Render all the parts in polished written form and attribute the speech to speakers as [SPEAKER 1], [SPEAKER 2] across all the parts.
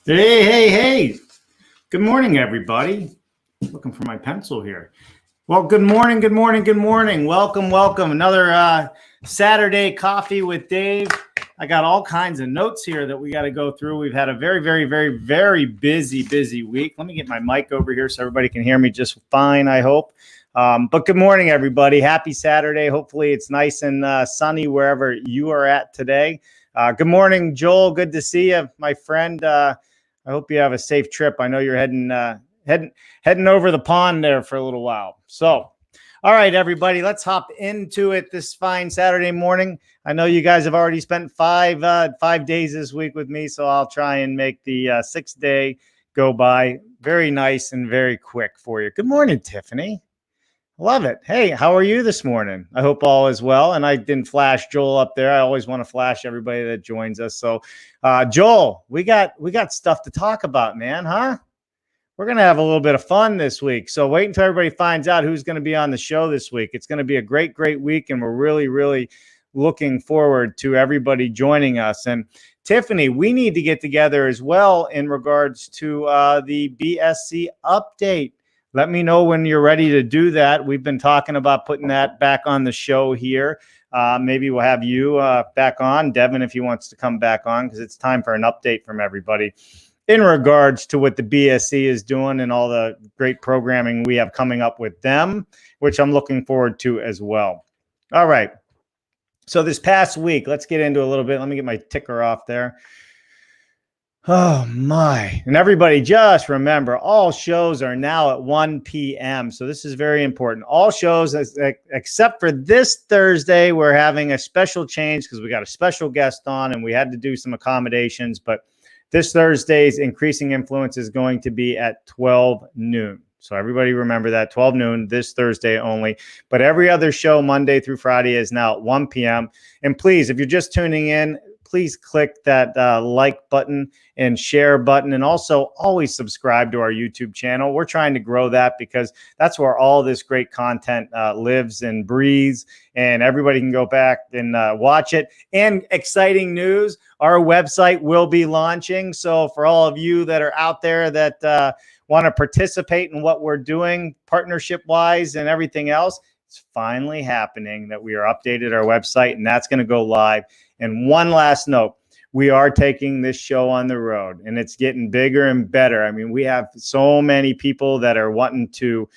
[SPEAKER 1] Hey. Good morning, everybody. Looking for my pencil here. Well, good morning. Welcome. Another Saturday coffee with Dave. I got all kinds of notes here that we got to go through. We've had a very busy week. Let me get my mic over here so everybody can hear me just fine, I hope. But good morning, everybody. Happy Saturday. Hopefully it's nice and sunny wherever you are at today. Good morning, Joel. Good to see you, my friend. I hope you have a safe trip. I know you're heading over the pond there for a little while. So, all right, everybody, let's hop into it this fine Saturday morning. I know you guys have already spent five days this week with me, so I'll try and make the sixth day go by very nice and very quick for you. Good morning, Tiffany. Love it. Hey, how are you this morning? I hope all is well. And I didn't flash Joel up there. I always want to flash everybody that joins us. So, Joel, we got stuff to talk about, man, huh? We're going to have a little bit of fun this week. So wait until everybody finds out who's going to be on the show this week. It's going to be a great week. And we're really looking forward to everybody joining us. And Tiffany, we need to get together as well in regards to the BSC update. Let me know when you're ready to do that. We've been talking about putting that back on the show here. Maybe we'll have you back on, Devin, if he wants to come back on, because it's time for an update from everybody in regards to what the BSC is doing and all the great programming we have coming up with them, which I'm looking forward to as well. All right. So this past week, let's get into a little bit. Let me get my ticker off there. Oh my. And everybody just remember, all shows are now at 1 p.m. So this is very important. All shows, except for this Thursday, we're having a special change because we got a special guest on and we had to do some accommodations. But this Thursday's Increasing Influence is going to be at 12 noon. So everybody remember that, 12 noon this Thursday only. But every other show Monday through Friday is now at 1 p.m. And please, if you're just tuning in, please click that like button and share button, and also always subscribe to our YouTube channel. We're trying to grow that because that's where all this great content lives and breathes, and everybody can go back and watch it. And exciting news, our website will be launching. So for all of you that are out there that want to participate in what we're doing partnership-wise and everything else, it's finally happening that we are updated our website, and that's going to go live. And one last note, we are taking this show on the road, and it's getting bigger and better. I mean, we have so many people that are wanting to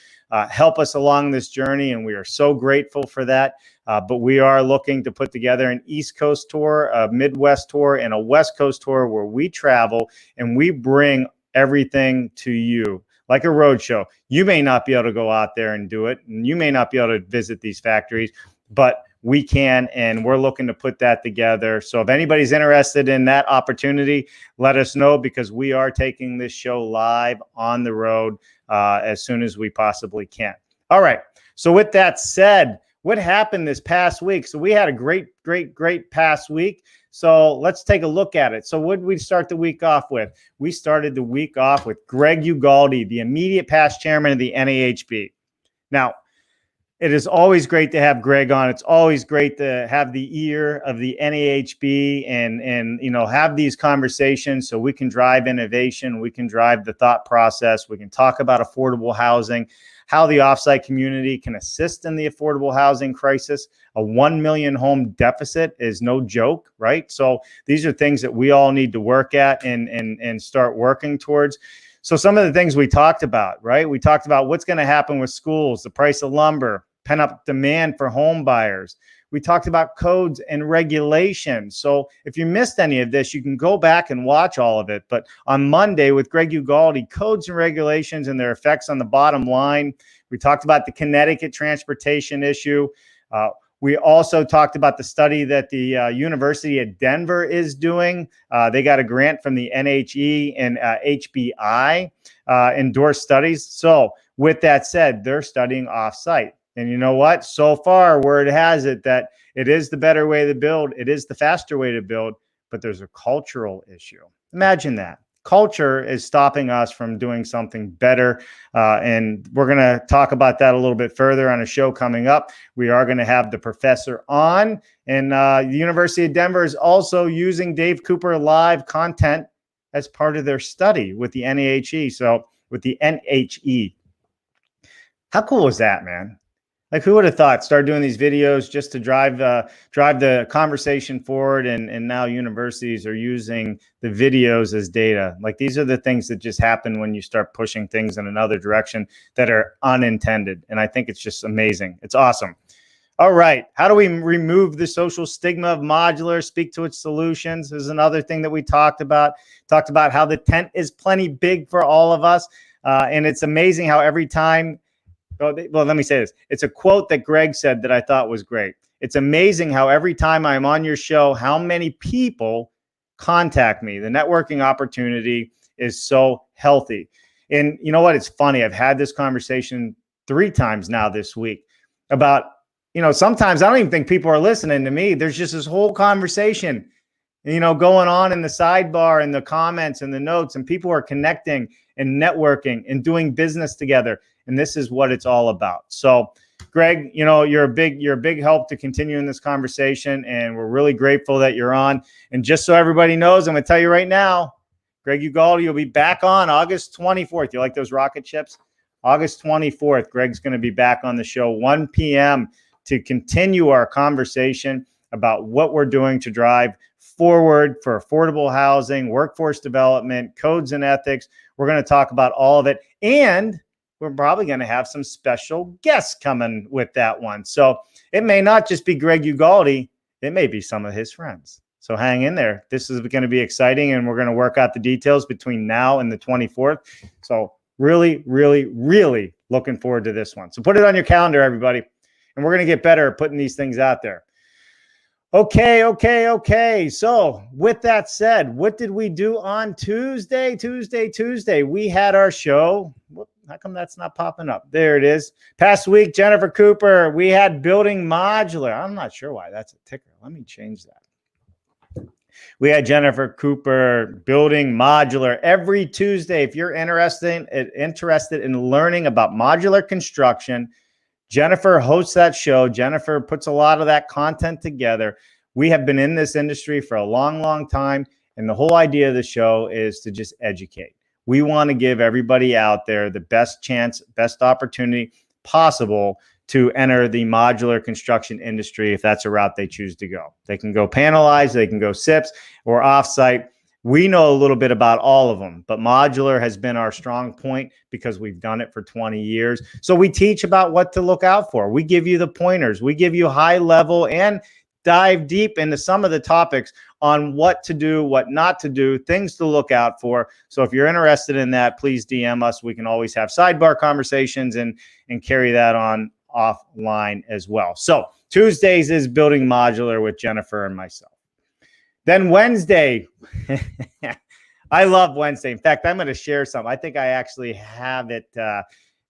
[SPEAKER 1] help us along this journey, and we are so grateful for that. But we are looking to put together an East Coast tour, a Midwest tour, and a West Coast tour where we travel and we bring everything to you. Like a road show. You may not be able to go out there and do it, and you may not be able to visit these factories, but we can, and we're looking to put that together. So if anybody's interested in that opportunity, let us know, because we are taking this show live on the road as soon as we possibly can. All right. So with that said, what happened this past week? So we had a great past week. So let's take a look at it. So what did we start the week off with? We started the week off with Greg Ugaldi, the immediate past chairman of the NAHB. Now, it is always great to have Greg on. It's always great to have the ear of the NAHB and have these conversations so we can drive innovation, we can drive the thought process, we can talk about affordable housing, how the offsite community can assist in the affordable housing crisis. A 1 million home deficit is no joke, right? So these are things that we all need to work at and start working towards. So some of the things we talked about, right? We talked about what's going to happen with schools, the price of lumber, pent-up demand for home buyers. We talked about codes and regulations. So if you missed any of this, you can go back and watch all of it. But on Monday with Greg Ugaldi, codes and regulations and their effects on the bottom line. We talked about the Connecticut transportation issue. We also talked about the study that the University of Denver is doing. They got a grant from the NHE and HBI endorsed studies. So with that said, they're studying offsite. And you know what? So far, word has it that it is the better way to build. It is the faster way to build, but there's a cultural issue. Imagine that. Culture is stopping us from doing something better. And we're going to talk about that a little bit further on a show coming up. We are going to have the professor on. And the University of Denver is also using Dave Cooper live content as part of their study with the NAHE. So with the NHE. How cool is that, man? Like, who would have thought? Start doing these videos just to drive the conversation forward, and now universities are using the videos as data. Like, these are the things that just happen when you start pushing things in another direction that are unintended. And I think it's just amazing. It's awesome. All right. How do we remove the social stigma of modular? Speak to its solutions. This is another thing that we talked about. Talked about how the tent is plenty big for all of us. And it's amazing how every time, well, let me say this. It's a quote that Greg said that I thought was great. It's amazing how every time I'm on your show, how many people contact me. The networking opportunity is so healthy. And you know what? It's funny. I've had this conversation 3 times now this week about, sometimes I don't even think people are listening to me. There's just this whole conversation, going on in the sidebar and the comments and the notes, and people are connecting and networking and doing business together. And this is what it's all about. So, Greg, you're a big help to continue in this conversation, and we're really grateful that you're on. And just so everybody knows, I'm going to tell you right now, Greg Ugaldi will be back on August 24th. You like those rocket ships? August 24th, Greg's going to be back on the show, 1 p.m. to continue our conversation about what we're doing to drive forward for affordable housing, workforce development, codes and ethics. We're going to talk about all of it. And we're probably going to have some special guests coming with that one. So it may not just be Greg Ugaldi. It may be some of his friends. So hang in there. This is going to be exciting, and we're going to work out the details between now and the 24th. So really, really, really looking forward to this one. So put it on your calendar, everybody. And we're going to get better at putting these things out there. Okay. So with that said, what did we do on Tuesday? We had our show. How come that's not popping up? There it is. Past week, Jennifer Cooper, we had Building Modular. I'm not sure why that's a ticker. Let me change that. We had Jennifer Cooper, Building Modular, every Tuesday. If you're interested in learning about modular construction, Jennifer hosts that show. Jennifer puts a lot of that content together. We have been in this industry for a long, long time, and the whole idea of the show is to just educate. We want to give everybody out there the best chance, best opportunity possible to enter the modular construction industry if that's a route they choose to go. They can go panelized, they can go SIPs or offsite. We know a little bit about all of them, but modular has been our strong point because we've done it for 20 years. So we teach about what to look out for. We give you the pointers. We give you high level and dive deep into some of the topics on what to do, what not to do, things to look out for. So if you're interested in that, please DM us. We can always have sidebar conversations and carry that on offline as well. So Tuesdays is Building Modular with Jennifer and myself. Then Wednesday, I love Wednesday. In fact, I'm going to share some. I think I actually have it. Let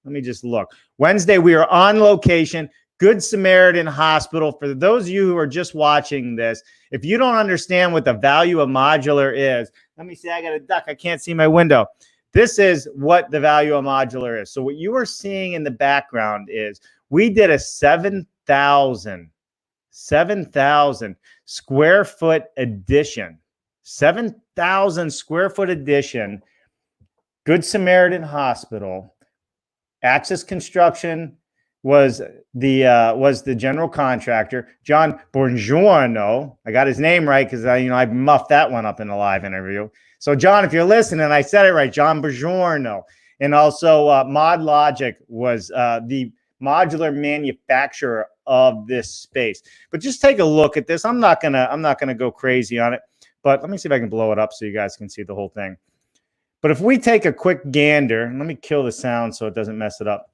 [SPEAKER 1] me just look. Wednesday, we are on location, Good Samaritan Hospital. For those of you who are just watching this, if you don't understand what the value of modular is, let me see. I got a duck. I can't see my window. This is what the value of modular is. So what you are seeing in the background is we did a 7,000 square foot addition, 7,000 square foot addition, Good Samaritan Hospital. Access Construction was the general contractor. John Buongiorno, I got his name right because I muffed that one up in the live interview. So John, if you're listening, I said it right, John Buongiorno. And also ModLogic was the modular manufacturer of this space. But just take a look at this. I'm not gonna go crazy on it, but let me see if I can blow it up so you guys can see the whole thing. But if we take a quick gander, let me kill the sound so it doesn't mess it up.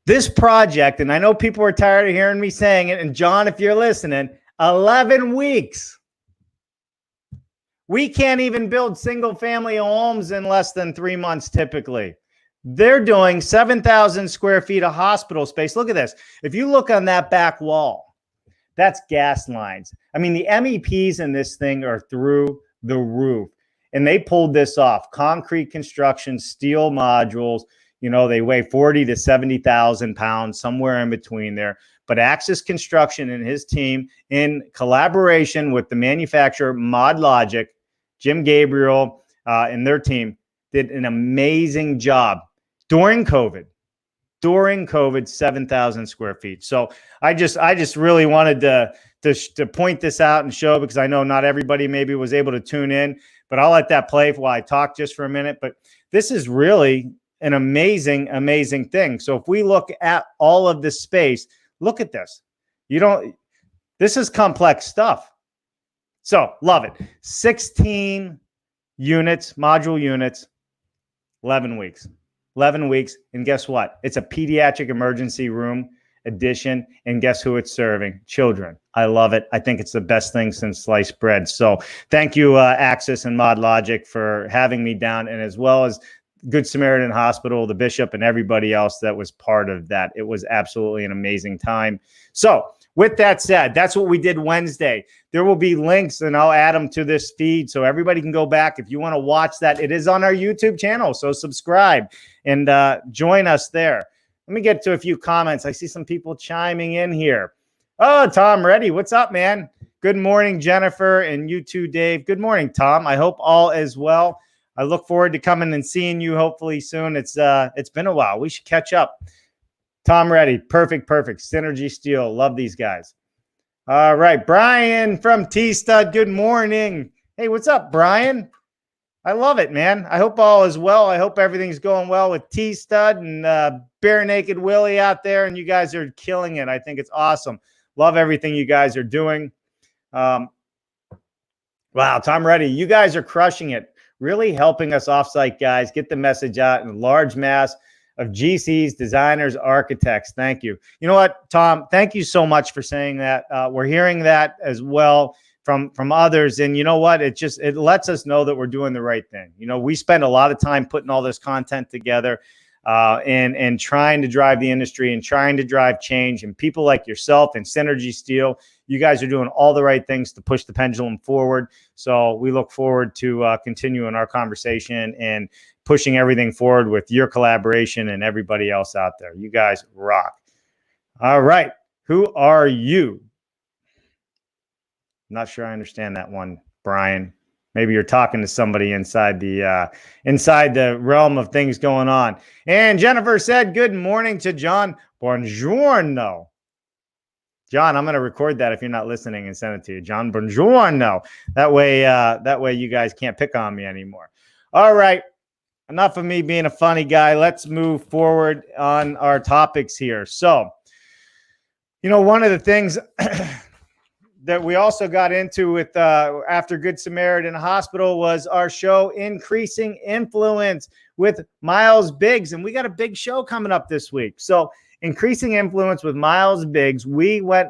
[SPEAKER 1] This project, and I know people are tired of hearing me saying it, and John, if you're listening, 11 weeks. We can't even build single-family homes in less than 3 months typically. They're doing 7,000 square feet of hospital space. Look at this. If you look on that back wall, that's gas lines. I mean, the MEPs in this thing are through the roof. And they pulled this off. Concrete construction, steel modules. They weigh 40 to 70,000 pounds, somewhere in between there. But Access Construction and his team, in collaboration with the manufacturer ModLogic, Jim Gabriel, and their team did an amazing job during COVID. 7,000 square feet. So I just really wanted to point this out and show, because I know not everybody maybe was able to tune in, but I'll let that play while I talk just for a minute. But this is really an amazing, amazing thing. So if we look at all of this space, look at this. This is complex stuff. So love it. 16 units, module units, 11 weeks. 11 weeks. And guess what? It's a pediatric emergency room edition. And guess who it's serving? Children. I love it. I think it's the best thing since sliced bread. So thank you, Axis and ModLogic, for having me down, and as well as Good Samaritan Hospital, the bishop, and everybody else that was part of that. It was absolutely an amazing time. So with that said, that's what we did Wednesday. There will be links, and I'll add them to this feed so everybody can go back. If you want to watch that, it is on our YouTube channel. So subscribe and join us there. Let me get to a few comments. I see some people chiming in here. Oh, Tom Reddy, what's up, man? Good morning, Jennifer, and you too, Dave. Good morning, Tom. I hope all is well. I look forward to coming and seeing you hopefully soon. It's been a while. We should catch up. Tom Reddy, perfect. Synergy Steel, love these guys. All right, Brian from T-Stud, good morning. Hey, what's up, Brian? I love it, man. I hope all is well. I hope everything's going well with T-Stud and Bare Naked Willie out there, and you guys are killing it. I think it's awesome. Love everything you guys are doing. Wow, Tom Reddy, you guys are crushing it. Really helping us offsite guys get the message out in a large mass of GCs, designers, architects. Thank you. You know what, Tom? Thank you so much for saying that. We're hearing that as well from others. And you know what? It lets us know that we're doing the right thing. You know, we spend a lot of time putting all this content together and trying to drive the industry and trying to drive change. And people like yourself and Synergy Steel, you guys are doing all the right things to push the pendulum forward. So we look forward to continuing our conversation and pushing everything forward with your collaboration and everybody else out there. You guys rock. All right. Who are you? I'm not sure I understand that one, Brian. Maybe you're talking to somebody inside the realm of things going on. And Jennifer said, good morning to John. Buongiorno. John, I'm going to record that if you're not listening and send it to you. John, buongiorno. That way you guys can't pick on me anymore. All right. Enough of me being a funny guy. Let's move forward on our topics here. So, you know, one of the things that we also got into with after Good Samaritan Hospital was our show Increasing Influence with Miles Biggs. And we got a big show coming up this week. So Increasing Influence with Miles Biggs, we went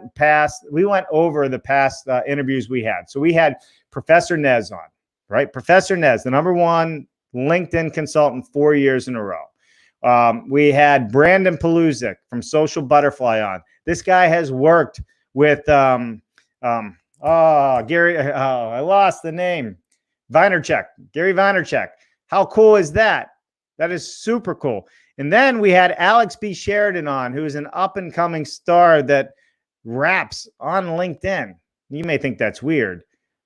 [SPEAKER 1] over the past interviews we had. So we had Professor Nez on, right? Professor Nez, the #1 LinkedIn consultant 4 years in a row. We had Brandon Paluzik from Social Butterfly on. This guy has worked with Gary. I lost the name. Vaynerchuk, Gary Vaynerchuk. How cool is that? That is super cool. And then we had Alex B. Sheridan on, who is an up-and-coming star that raps on LinkedIn. You may think that's weird,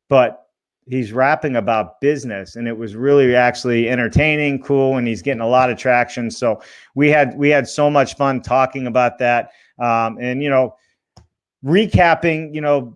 [SPEAKER 1] but he's rapping about business, and it was really actually entertaining, cool, and he's getting a lot of traction. So we had so much fun talking about that, and you know, recapping, you know,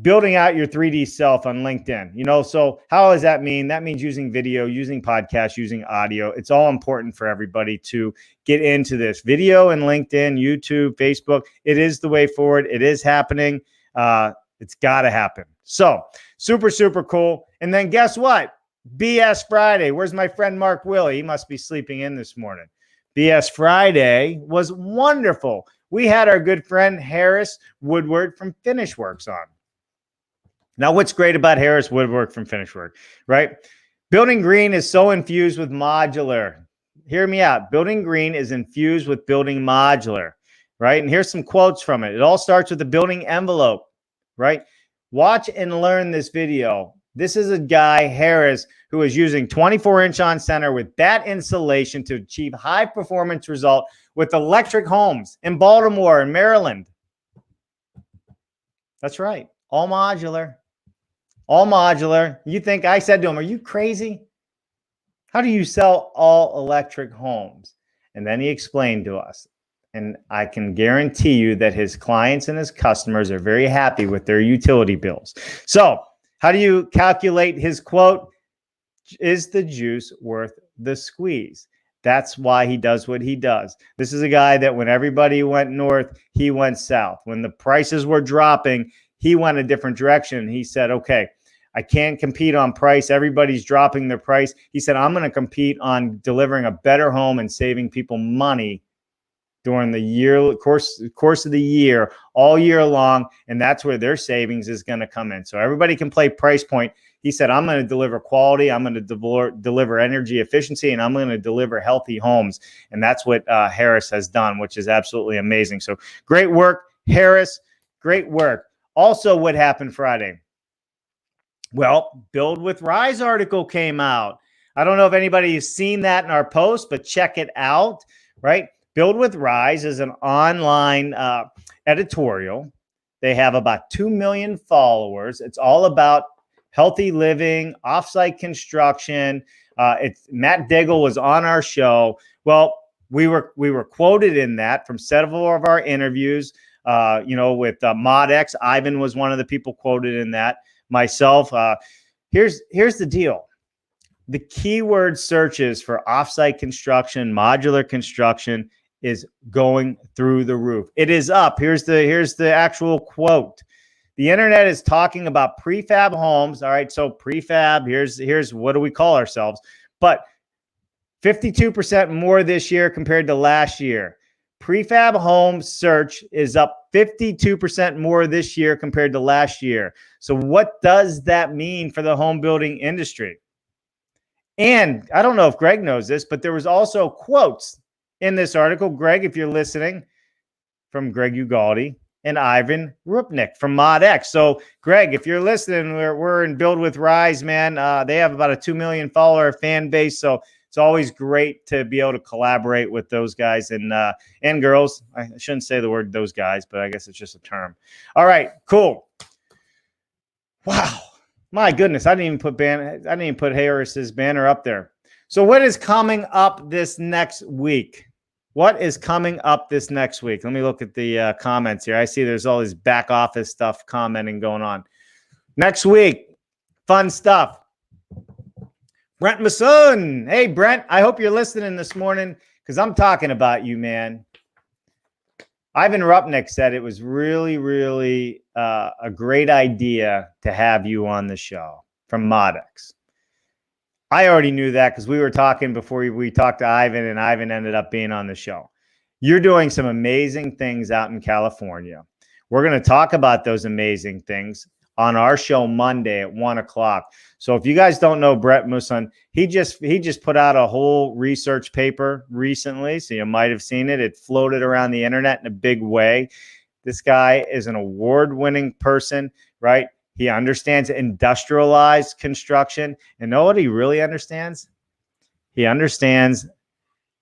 [SPEAKER 1] building out your 3D self on LinkedIn. You know, so how does that mean? That means using video, using podcasts, using audio. It's all important for everybody to get into this. Video and LinkedIn, YouTube, Facebook. It is the way forward. It is happening. It's got to happen. So super, super cool. And then guess what? BS Friday. Where's my friend Mark Willie? He must be sleeping in this morning. BS Friday was wonderful. We had our good friend Harris Woodward from FinishWorks on. Now, what's great about Harris Woodward from FinishWorks, right? Building Green is so infused with modular. Hear me out. Building Green is infused with building modular, right? And here's some quotes from it. It all starts with the building envelope, right? Watch and learn this video. This is a guy, Harris, who is using 24-inch on center with bat insulation to achieve high performance result with electric homes in Baltimore and Maryland. That's right. All modular. all modular. You think I said to him, are you crazy? How do you sell all electric homes? And then he explained to us. And I can guarantee you that his clients and his customers are very happy with their utility bills. So, how do you calculate his quote? Is the juice worth the squeeze? That's why he does what he does. This is a guy that when everybody went north, he went south. When the prices were dropping, he went a different direction. He said, okay, I can't compete on price. Everybody's dropping their price. He said, I'm going to compete on delivering a better home and saving people money during the course of the year, all year long. And that's where their savings is going to come in. So everybody can play price point. He said, I'm going to deliver quality. I'm going to deliver energy efficiency, and I'm going to deliver healthy homes. And that's what Harris has done, which is absolutely amazing. So great work, Harris. Great work. Also, what happened Friday? Well, Build with Rise article came out. I don't know if anybody has seen that in our post, but check it out, right? Build with Rise is an online editorial. They have about 2 million followers. It's all about healthy living, offsite construction. Matt Diggle was on our show. Well, we were quoted in that from several of our interviews. With ModX, Ivan was one of the people quoted in that. Myself. Here's the deal. The keyword searches for offsite construction, modular construction is going through the roof. It is up. Here's the actual quote. The internet is talking about prefab homes. All right, so prefab, here's what do we call ourselves? But 52% more this year compared to last year. Prefab home search is up 52% more this year compared to last year. So what does that mean for the home building industry? And I don't know if Greg knows this, but there was also quotes in this article. Greg, if you're listening, from Greg Ugaldi and Ivan Rupnik from ModX. So Greg, if you're listening, we're in Build with Rise, man. They have about a 2 million follower fan base. So it's always great to be able to collaborate with those guys and girls. I shouldn't say the word those guys, but I guess it's just a term. All right, cool. Wow. My goodness, I didn't even put Harris's banner up there. So what is coming up this next week? What is coming up this next week? Let me look at the comments here. I see there's all this back office stuff commenting going on. Next week, fun stuff. Brent Musson. Hey, Brent, I hope you're listening this morning because I'm talking about you, man. Ivan Rupnik said it was really, really a great idea to have you on the show from ModX. I already knew that because we were talking before we talked to Ivan, and Ivan ended up being on the show. You're doing some amazing things out in California. We're going to talk about those amazing things on our show Monday at 1:00. So if you guys don't know Brent Musson, he just put out a whole research paper recently. So you might have seen it. It floated around the internet in a big way. This guy is an award-winning person, right? He understands industrialized construction. And know what he really understands? He understands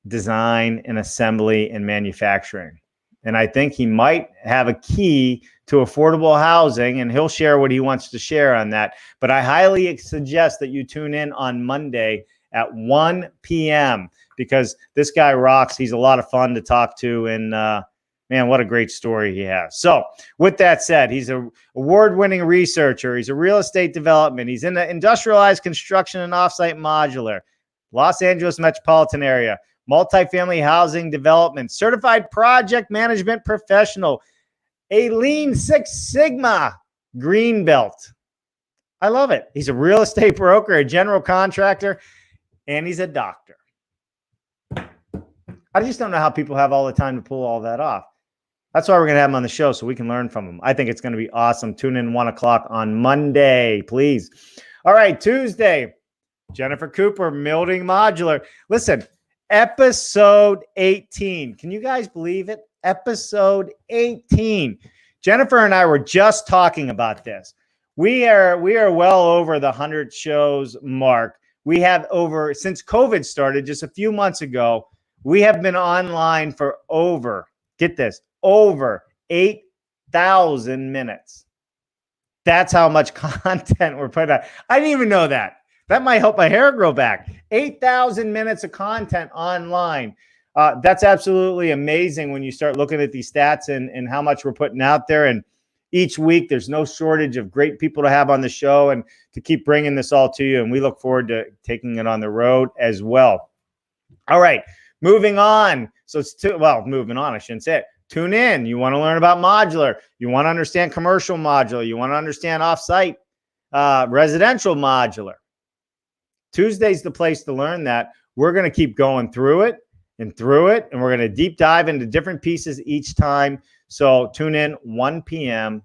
[SPEAKER 1] design and assembly and manufacturing. And I think he might have a key to affordable housing, and he'll share what he wants to share on that. But I highly suggest that you tune in on Monday at 1 p.m. because this guy rocks. He's a lot of fun to talk to, and man, what a great story he has. So with that said, he's an award-winning researcher. He's a real estate development. He's in the industrialized construction and offsite modular, Los Angeles metropolitan area, multifamily housing development, certified project management professional, a Lean Six Sigma green belt. I love it. He's a real estate broker, a general contractor, and he's a doctor. I just don't know how people have all the time to pull all that off. That's why we're going to have him on the show so we can learn from him. I think it's going to be awesome. Tune in 1:00 on Monday, please. All right, Tuesday, Jennifer Cooper, Building Modular. Listen, episode 18. Can you guys believe it? Episode 18. Jennifer and I were just talking about this. We are well over the 100 shows mark. We have over, since COVID started just a few months ago, we have been online for over, get this, over 8,000 minutes. That's how much content we're putting out. I didn't even know that. That might help my hair grow back. 8,000 minutes of content online. That's absolutely amazing when you start looking at these stats and how much we're putting out there. And each week, there's no shortage of great people to have on the show and to keep bringing this all to you. And we look forward to taking it on the road as well. All right, moving on. So it's moving on, I shouldn't say it. Tune in. You want to learn about modular. You want to understand commercial modular. You want to understand offsite residential modular. Tuesday's the place to learn that. We're going to keep going through it, and we're going to deep dive into different pieces each time. So tune in 1 p.m.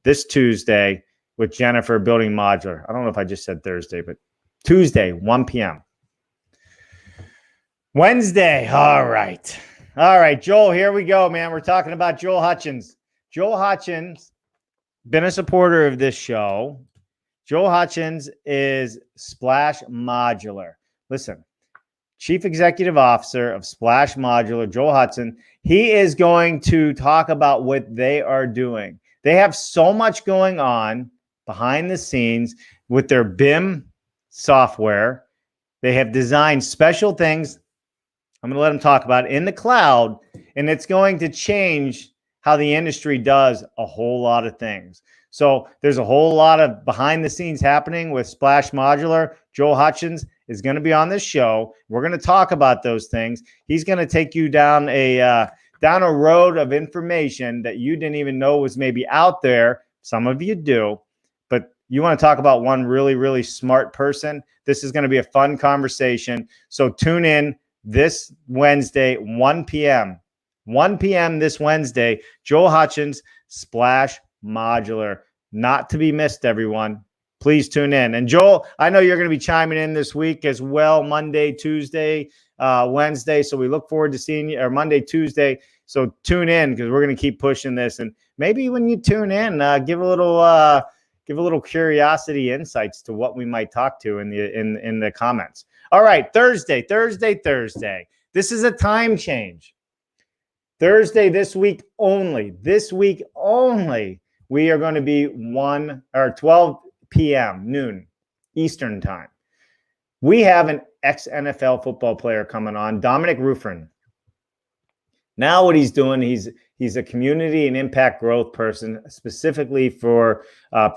[SPEAKER 1] this Tuesday with Jennifer Building Modular. I don't know if I just said Thursday, but Tuesday, 1 p.m. Wednesday. All right, Joel, here we go, man. We're talking about Joel Hutchines. Joel Hutchines, been a supporter of this show. Joel Hutchines is Splash Modular. Listen, Chief Executive Officer of Splash Modular, Joel Hutchins, he is going to talk about what they are doing. They have so much going on behind the scenes with their BIM software. They have designed special things. I'm going to let them talk about it in the cloud, and it's going to change how the industry does a whole lot of things. So there's a whole lot of behind the scenes happening with Splash Modular. Joel Hutchins is going to be on this show. We're going to talk about those things. He's going to take you down a road of information that you didn't even know was maybe out there. Some of you do, but you want to talk about one really, really smart person. This is going to be a fun conversation. So tune in this Wednesday, 1 p.m. 1 p.m. this Wednesday, Joel Hutchins, Splash Modular. Not to be missed, everyone. Please tune in. And Joel, I know you're going to be chiming in this week as well, Monday, Tuesday, Wednesday. So we look forward to seeing you, or Monday, Tuesday. So tune in because we're going to keep pushing this. And maybe when you tune in, give a little curiosity insights to what we might talk to in the comments. All right, Thursday. This is a time change. Thursday, this week only, we are going to be 12 p.m. noon Eastern time. We have an ex-NFL football player coming on, Dominic Rufran. Now what he's doing, he's a community and impact growth person, specifically for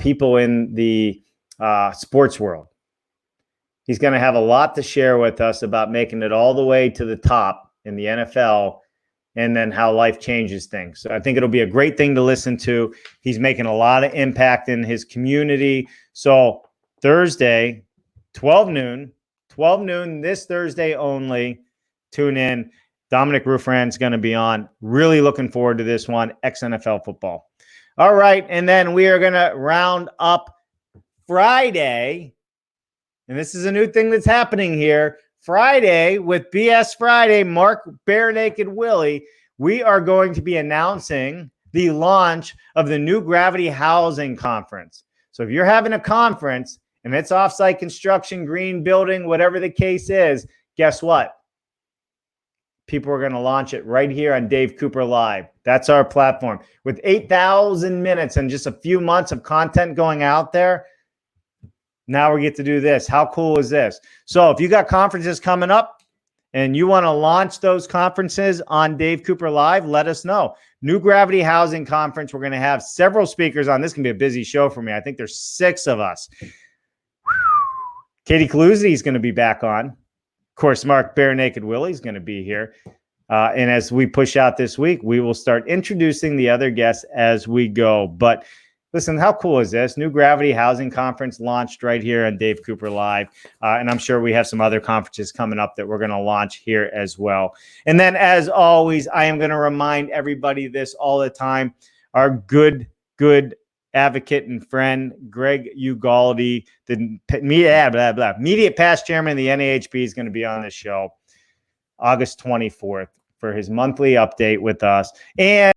[SPEAKER 1] people in the sports world. He's going to have a lot to share with us about making it all the way to the top in the NFL and then how life changes things. So I think it'll be a great thing to listen to. He's making a lot of impact in his community. So Thursday, 12 noon this Thursday only. Tune in. Dominic Rufran's going to be on. Really looking forward to this one, ex-NFL football. All right, and then we are going to round up Friday. And this is a new thing that's happening here. Friday with BS Friday, Mark Bare Naked Willie, we are going to be announcing the launch of the new Gravity Housing Conference. So if you're having a conference and it's offsite construction, green building, whatever the case is, guess what? People are going to launch it right here on Dave Cooper Live. That's our platform. With 8,000 minutes and just a few months of content going out there, now we get to do this. How cool is this? So if you got conferences coming up and you want to launch those conferences on Dave Cooper Live, let us know. New Gravity Housing Conference. We're going to have several speakers on. This can be a busy show for me. I think there's 6 of us. Katie Kaluzzi is going to be back on. Of course, Mark Bare Naked Willie is going to be here. And as we push out this week, we will start introducing the other guests as we go. But listen, how cool is this? New Gravity Housing Conference launched right here on Dave Cooper Live. And I'm sure we have some other conferences coming up that we're going to launch here as well. And then, as always, I am going to remind everybody this all the time. Our good advocate and friend, Greg Ugaldi, the immediate past chairman of the NAHB, is going to be on this show August 24th for his monthly update with us. And